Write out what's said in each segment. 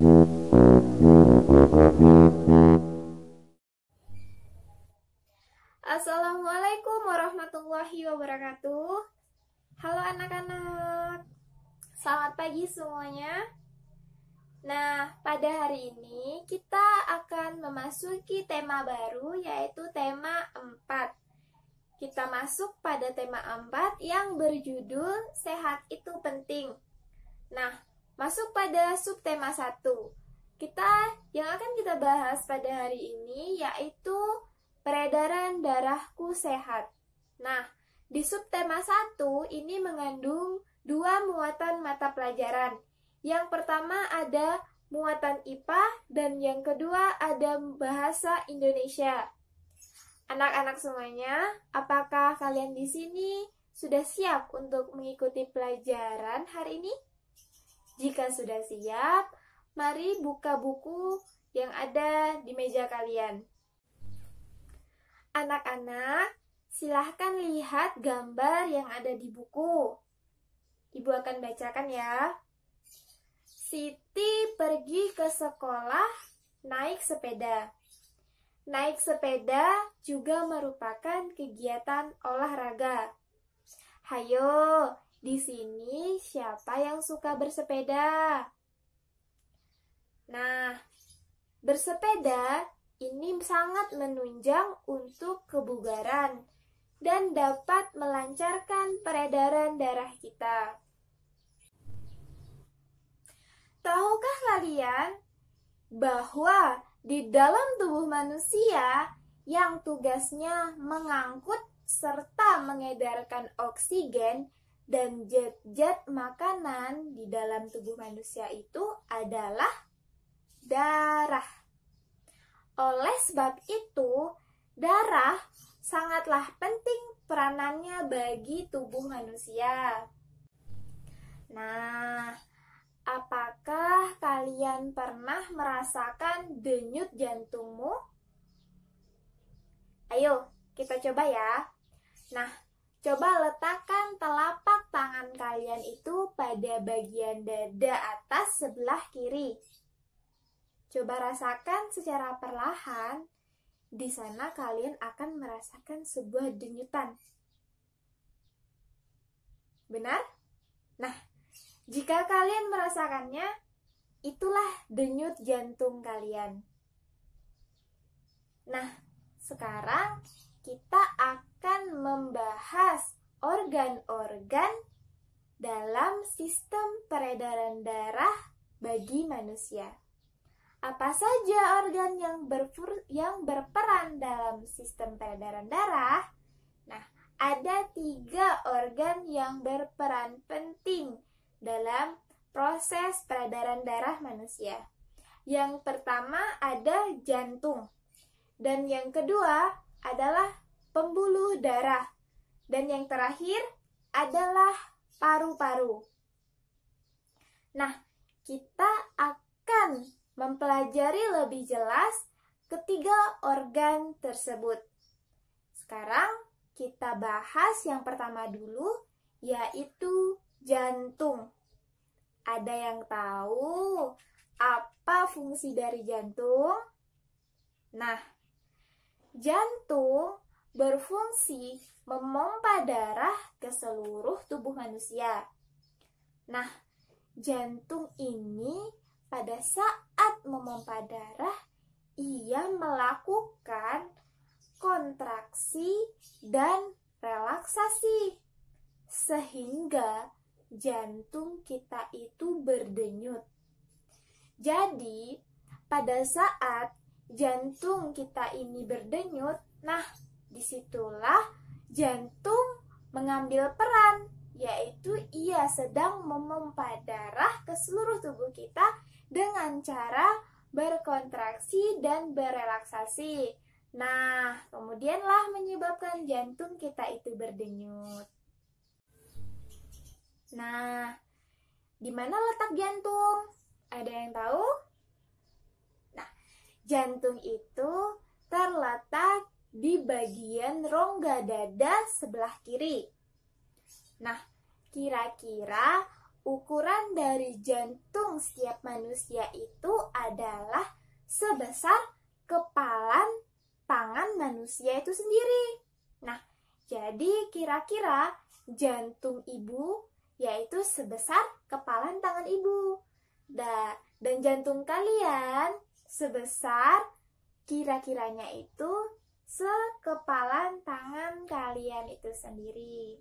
Assalamualaikum warahmatullahi wabarakatuh. Halo anak-anak, selamat pagi semuanya. Nah, pada hari ini kita akan memasuki tema baru, yaitu tema 4. Kita masuk pada tema 4 yang berjudul Sehat itu Penting. Nah, masuk pada subtema 1. Yang akan kita bahas pada hari ini yaitu peredaran darahku sehat. Nah, di subtema 1 ini mengandung 2 muatan mata pelajaran. Yang pertama ada muatan IPA dan yang kedua ada bahasa Indonesia. Anak-anak semuanya, apakah kalian di sini sudah siap untuk mengikuti pelajaran hari ini? Jika sudah siap, mari buka buku yang ada di meja kalian. Anak-anak, silahkan lihat gambar yang ada di buku. Ibu akan bacakan ya. Siti pergi ke sekolah naik sepeda. Naik sepeda juga merupakan kegiatan olahraga. Hayo, di sini siapa yang suka bersepeda? Nah, bersepeda ini sangat menunjang untuk kebugaran dan dapat melancarkan peredaran darah kita. Tahukah kalian bahwa di dalam tubuh manusia yang tugasnya mengangkut serta mengedarkan oksigen dan zat-zat makanan di dalam tubuh manusia itu adalah darah. Oleh sebab itu, darah sangatlah penting peranannya bagi tubuh manusia. Nah, apakah kalian pernah merasakan denyut jantungmu? Ayo, kita coba ya. Nah, coba letakkan telapak tangan kalian itu pada bagian dada atas sebelah kiri. Coba rasakan secara perlahan. Di sana kalian akan merasakan sebuah denyutan. Benar? Nah, jika kalian merasakannya, itulah denyut jantung kalian. Nah, sekarang kita akan membahas organ-organ dalam sistem peredaran darah bagi manusia. Apa saja organ yang berperan dalam sistem peredaran darah? Nah, ada 3 organ yang berperan penting dalam proses peredaran darah manusia. Yang pertama ada jantung, dan yang kedua adalah pembuluh darah, dan yang terakhir adalah paru-paru. Nah, kita akan mempelajari lebih jelas ketiga organ tersebut. Sekarang kita bahas yang pertama dulu, yaitu jantung. Ada yang tahu apa fungsi dari jantung? Nah, jantung berfungsi memompa darah ke seluruh tubuh manusia. Nah, jantung ini pada saat memompa darah, ia melakukan kontraksi dan relaksasi, sehingga jantung kita itu berdenyut. Jadi, pada saat jantung kita ini berdenyut, nah, disitulah jantung mengambil peran, yaitu ia sedang memompa darah ke seluruh tubuh kita dengan cara berkontraksi dan berelaksasi. Nah, kemudianlah menyebabkan jantung kita itu berdenyut. Nah, di mana letak jantung? Ada yang tahu? Nah, jantung itu terletak di bagian rongga dada sebelah kiri. Nah, kira-kira ukuran dari jantung setiap manusia itu adalah sebesar kepalan tangan manusia itu sendiri. Nah, jadi kira-kira jantung ibu yaitu sebesar kepalan tangan ibu. Dan jantung kalian sebesar kira-kiranya itu sekepalan tangan kalian itu sendiri.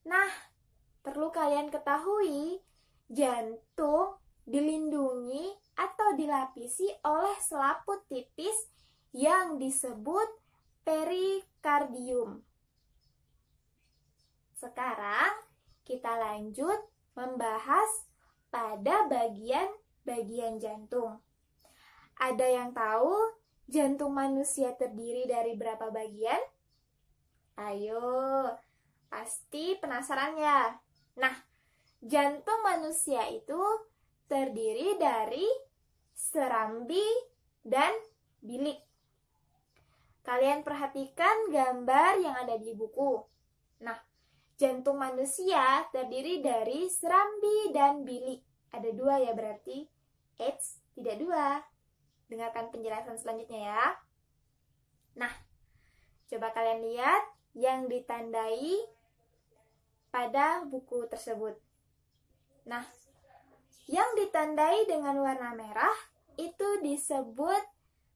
Nah, perlu kalian ketahui, jantung dilindungi atau dilapisi oleh selaput tipis yang disebut perikardium. Sekarang kita lanjut membahas pada bagian jantung. Ada yang tahu jantung manusia terdiri dari berapa bagian? Ayo, pasti penasaran ya? Nah, jantung manusia itu terdiri dari serambi dan bilik. Kalian perhatikan gambar yang ada di buku. Nah, jantung manusia terdiri dari serambi dan bilik. Ada 2 ya berarti? Eits, tidak 2. Dengarkan penjelasan selanjutnya ya. Nah, coba kalian lihat yang ditandai pada buku tersebut. Nah, yang ditandai dengan warna merah itu disebut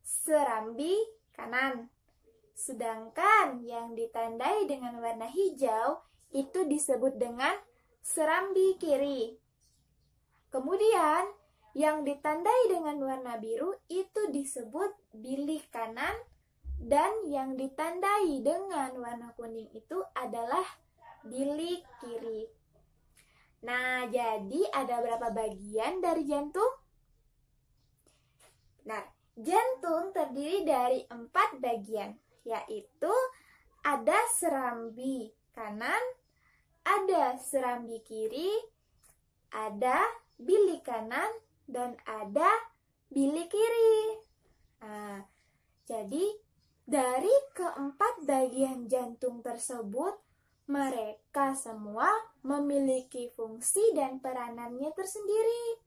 serambi kanan. Sedangkan yang ditandai dengan warna hijau itu disebut dengan serambi kiri. Kemudian, yang ditandai dengan warna biru itu disebut bilik kanan, dan yang ditandai dengan warna kuning itu adalah bilik kiri. Nah, jadi ada berapa bagian dari jantung? Nah, jantung terdiri dari 4 bagian, yaitu ada serambi kanan, ada serambi kiri, ada bilik kanan, dan ada bilik kiri. Nah, jadi dari ke-4 bagian jantung tersebut, mereka semua memiliki fungsi dan peranannya tersendiri.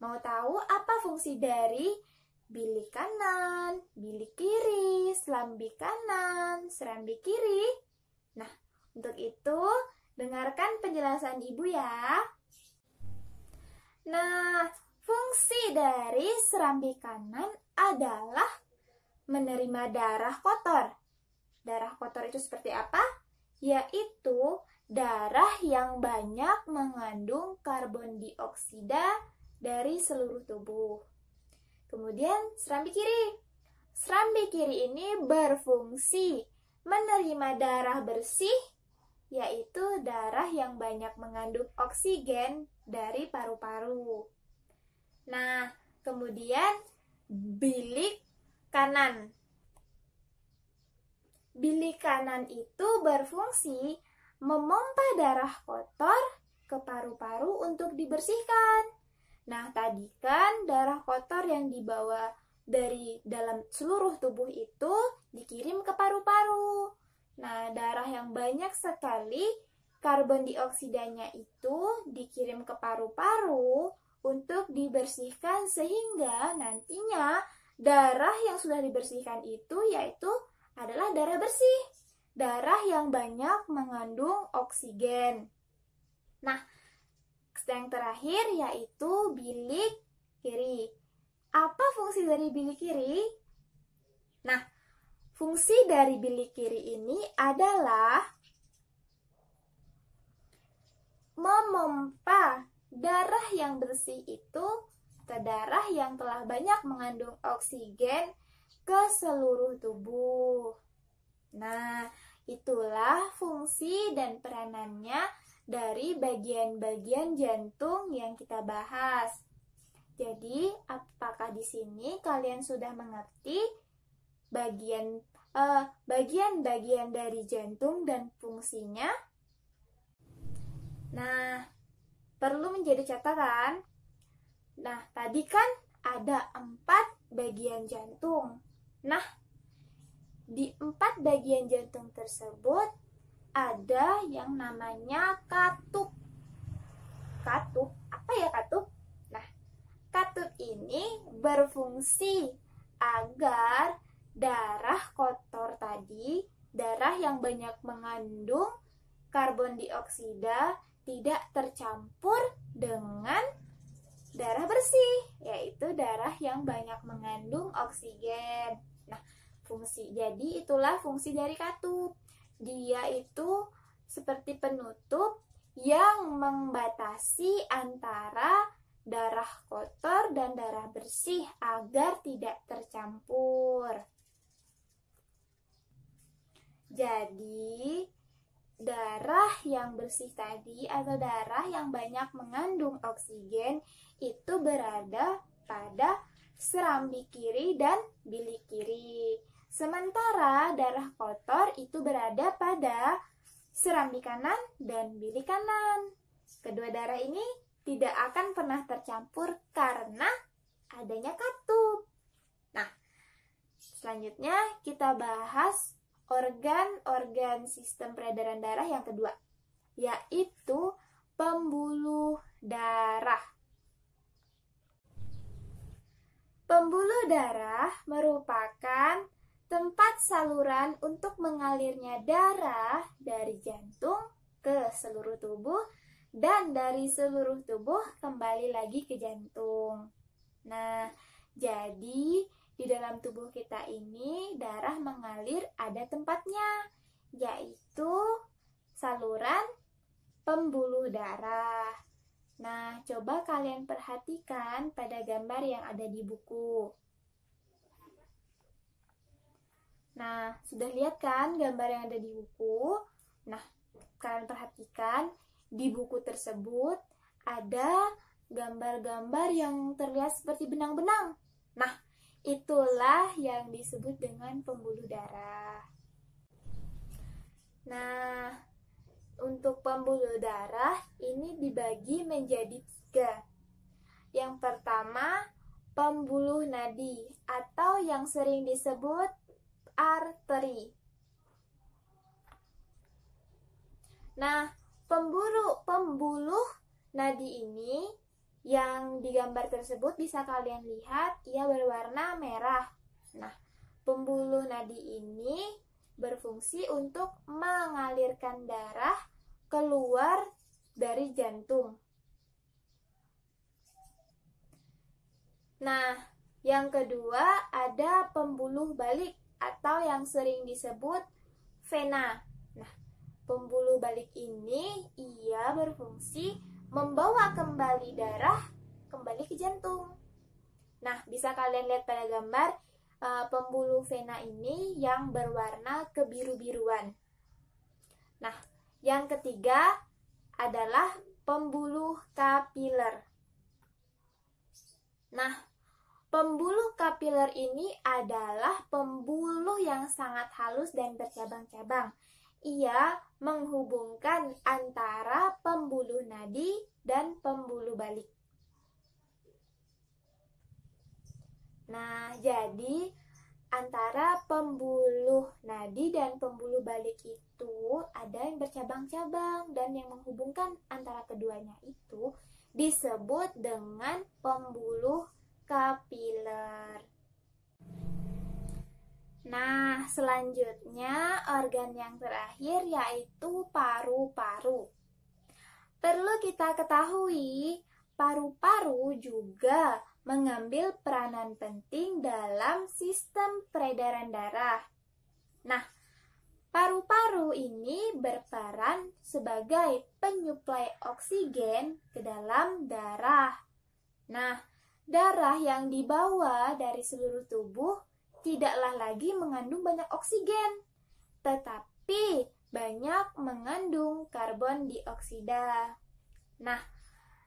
Mau tahu apa fungsi dari bilik kanan, bilik kiri, serambi kanan, serambi kiri? Nah, untuk itu dengarkan penjelasan ibu ya. Nah, fungsi dari serambi kanan adalah menerima darah kotor. Darah kotor itu seperti apa? Yaitu darah yang banyak mengandung karbon dioksida dari seluruh tubuh. Kemudian serambi kiri. Serambi kiri ini berfungsi menerima darah bersih, yaitu darah yang banyak mengandung oksigen dari paru-paru. Nah, kemudian bilik kanan. Bilik kanan itu berfungsi memompa darah kotor ke paru-paru untuk dibersihkan. Nah, tadi kan darah kotor yang dibawa dari dalam seluruh tubuh itu dikirim ke paru-paru. Nah, darah yang banyak sekali karbon dioksidanya itu dikirim ke paru-paru untuk dibersihkan, sehingga nantinya darah yang sudah dibersihkan itu yaitu adalah darah bersih, darah yang banyak mengandung oksigen. Nah, yang terakhir yaitu bilik kiri. Apa fungsi dari bilik kiri? Nah, fungsi dari bilik kiri ini adalah memompa darah yang bersih itu ke darah yang telah banyak mengandung oksigen ke seluruh tubuh. Nah, itulah fungsi dan peranannya dari bagian-bagian jantung yang kita bahas. Jadi, apakah di sini kalian sudah mengerti bagian-bagian dari jantung dan fungsinya? Nah, perlu menjadi catatan. Nah, tadi kan ada 4 bagian jantung. Nah, di 4 bagian jantung tersebut ada yang namanya katup. katup. Apa ya katup? Nah, katup ini berfungsi agar darah kotor tadi, darah yang banyak mengandung karbon dioksida, tidak tercampur dengan darah bersih, yaitu darah yang banyak mengandung oksigen. Nah, jadi itulah fungsi dari katup. Dia itu seperti penutup yang membatasi antara darah kotor dan darah bersih agar tidak tercampur. Jadi, darah yang bersih tadi atau darah yang banyak mengandung oksigen itu berada pada serambi kiri dan bilik kiri. Sementara darah kotor itu berada pada serambi kanan dan bilik kanan. Kedua darah ini tidak akan pernah tercampur karena adanya katup. Nah, selanjutnya kita bahas organ-organ sistem peredaran darah yang kedua, yaitu pembuluh darah. Pembuluh darah merupakan tempat saluran untuk mengalirnya darah dari jantung ke seluruh tubuh dan dari seluruh tubuh kembali lagi ke jantung. Nah, jadi di dalam tubuh kita ini darah mengalir ada tempatnya, yaitu saluran pembuluh darah. Nah, coba kalian perhatikan pada gambar yang ada di buku. Nah, sudah lihat kan gambar yang ada di buku? Nah, kalian perhatikan di buku tersebut ada gambar-gambar yang terlihat seperti benang-benang. Nah, itulah yang disebut dengan pembuluh darah. Nah, untuk pembuluh darah ini dibagi menjadi 3. Yang pertama, pembuluh nadi atau yang sering disebut arteri. Nah, pembuluh nadi ini yang digambar tersebut bisa kalian lihat ia berwarna merah. Nah, pembuluh nadi ini berfungsi untuk mengalirkan darah keluar dari jantung. Nah, yang kedua ada pembuluh balik atau yang sering disebut vena. Nah, pembuluh balik ini ia berfungsi membawa kembali darah kembali ke jantung. Nah, bisa kalian lihat pada gambar pembuluh vena ini yang berwarna kebiru-biruan. Nah, yang ketiga adalah pembuluh kapiler. Nah, pembuluh kapiler ini adalah pembuluh yang sangat halus dan bercabang-cabang. Ia menghubungkan antara pembuluh nadi dan pembuluh balik. Nah, jadi antara pembuluh nadi dan pembuluh balik itu ada yang bercabang-cabang dan yang menghubungkan antara keduanya itu disebut dengan pembuluh kapiler. Nah, selanjutnya organ yang terakhir yaitu paru-paru. Perlu kita ketahui, paru-paru juga mengambil peranan penting dalam sistem peredaran darah. Nah, paru-paru ini berperan sebagai penyuplai oksigen ke dalam darah. Nah, darah yang dibawa dari seluruh tubuh tidaklah lagi mengandung banyak oksigen, tetapi banyak mengandung karbon dioksida. Nah,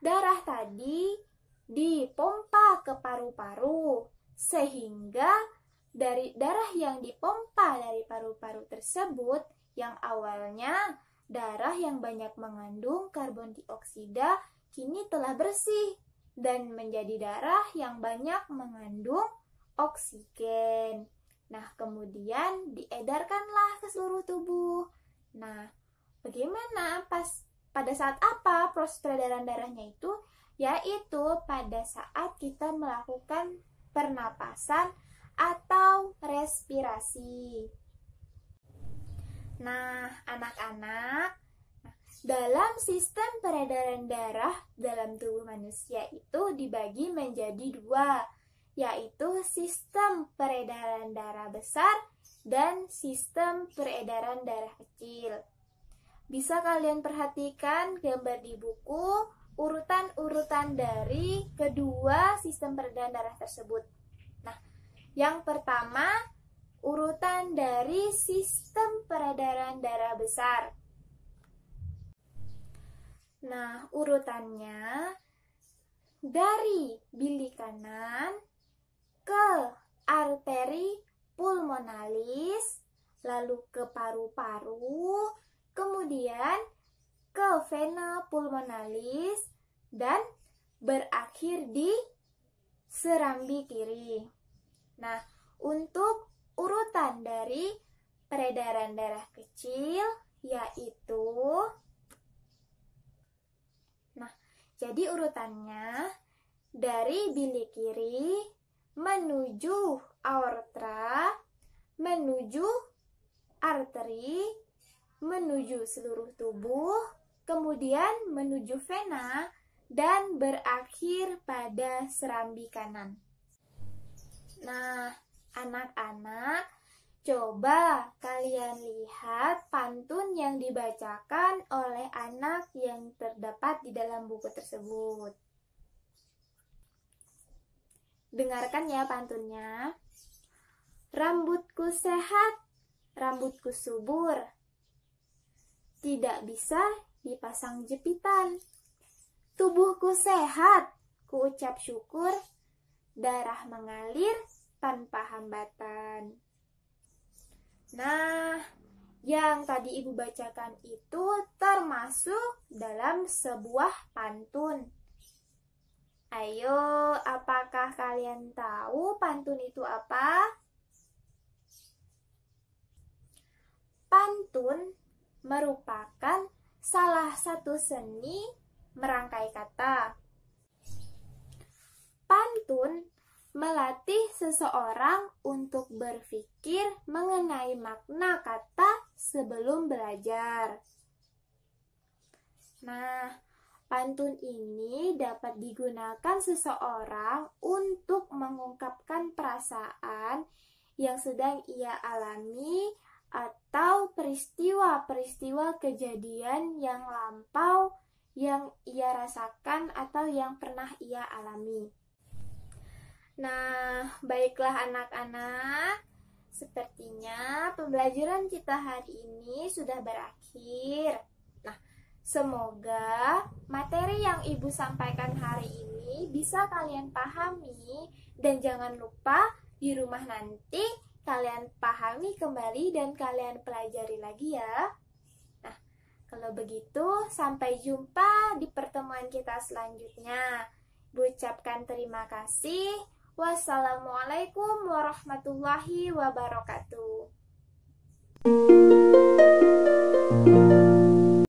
darah tadi dipompa ke paru-paru, sehingga dari darah yang dipompa dari paru-paru tersebut, yang awalnya darah yang banyak mengandung karbon dioksida, kini telah bersih dan menjadi darah yang banyak mengandung oksigen. Nah, kemudian diedarkanlah ke seluruh tubuh. Nah, bagaimana pas pada saat apa proses peredaran darahnya itu? Yaitu pada saat kita melakukan pernapasan atau respirasi. Nah, anak-anak, dalam sistem peredaran darah dalam tubuh manusia itu dibagi menjadi dua, yaitu sistem peredaran darah besar dan sistem peredaran darah kecil. Bisa kalian perhatikan gambar di buku urutan-urutan dari kedua sistem peredaran darah tersebut. Nah, yang pertama urutan dari sistem peredaran darah besar. Nah, urutannya dari bilik kanan ke arteri pulmonalis, lalu ke paru-paru, kemudian ke vena pulmonalis, dan berakhir di serambi kiri. Nah, untuk urutan dari peredaran darah kecil yaitu, jadi urutannya dari bilik kiri menuju aorta, menuju arteri, menuju seluruh tubuh, kemudian menuju vena, dan berakhir pada serambi kanan. Nah, anak-anak, coba kalian lihat pantun yang dibacakan oleh anak yang terdapat di dalam buku tersebut. Dengarkan ya pantunnya. Rambutku sehat, rambutku subur, tidak bisa dipasang jepitan. Tubuhku sehat, ku ucap syukur, darah mengalir tanpa hambatan. Nah, yang tadi ibu bacakan itu termasuk dalam sebuah pantun. Ayo, apakah kalian tahu pantun itu apa? Pantun merupakan salah satu seni merangkai kata. Pantun melatih seseorang untuk berpikir mengenai makna kata sebelum belajar. Nah, pantun ini dapat digunakan seseorang untuk mengungkapkan perasaan yang sedang ia alami atau peristiwa-peristiwa kejadian yang lampau yang ia rasakan atau yang pernah ia alami. Nah, baiklah anak-anak, sepertinya pembelajaran kita hari ini sudah berakhir. Nah, semoga materi yang ibu sampaikan hari ini bisa kalian pahami, dan jangan lupa di rumah nanti kalian pahami kembali dan kalian pelajari lagi ya. Nah, kalau begitu sampai jumpa di pertemuan kita selanjutnya. Ucapkan terima kasih. Wassalamualaikum warahmatullahi wabarakatuh.